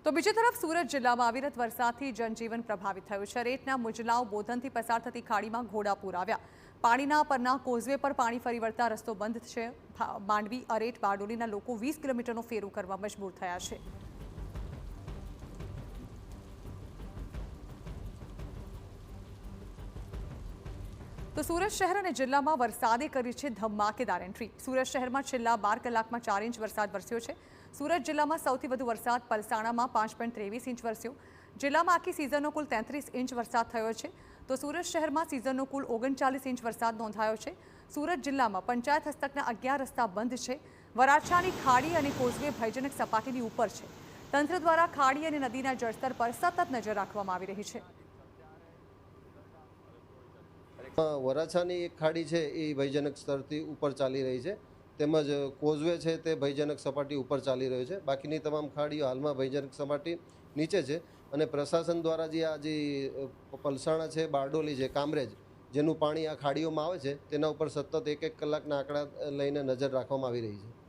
તો બીજી તરફ સુરત જિલ્લામાં અવિરત વરસાદથી જનજીવન પ્રભાવિત થયું છે। રેતના મુજલાઓ બોધનથી પસાર થતી ખાડીમાં ઘોડાપૂર આવ્યા। પાણીના પરના કોઝવે પર પાણી ફરી વળતા રસ્તો બંધ છે। માંડવી, અરેઠ, બારડોલીના લોકો 20 કિલોમીટરનો ફેરો કરવા મજબૂર થયા છે। તો સુરત શહેર અને જિલ્લામાં વરસાદે કરી છે ધમાકેદાર એન્ટ્રી। સુરત શહેરમાં છેલ્લા 12 કલાકમાં 4 ઇંચ વરસાદ વરસ્યો છે। સુરત જિલ્લામાં સૌથી વધુ વરસાદ પલસાણામાં 5.23 ઇંચ વરસ્યો। જિલ્લામાં આખી સિઝનનો કુલ 33 ઇંચ વરસાદ થયો છે। તો સુરત શહેરમાં સિઝનનો કુલ 39 ઇંચ વરસાદ નોંધાયો છે। સુરત જિલ્લામાં પંચાયત હસ્તકના 11 રસ્તા બંધ છે। વરાછાની ખાડી અને કોઝવે ભયજનક સપાટીની ઉપર છે। તંત્ર દ્વારા ખાડી અને નદીના જળસ્તર પર સતત નજર રાખવામાં આવી રહી છે। વરાછાની એક ખાડી છે એ ભયજનક સ્તરથી ઉપર ચાલી રહી છે, તેમજ કોઝવે છે તે ભયજનક સપાટી ઉપર ચાલી રહ્યો છે। બાકીની તમામ ખાડીઓ હાલમાં ભયજનક સપાટી નીચે છે અને પ્રશાસન દ્વારા જે પલસાણા છે, બારડોલી છે, કામરેજ જેનું પાણી આ ખાડીઓમાં આવે છે તેના ઉપર સતત 1-1 કલાકના આંકડા લઈને નજર રાખવામાં આવી રહી છે।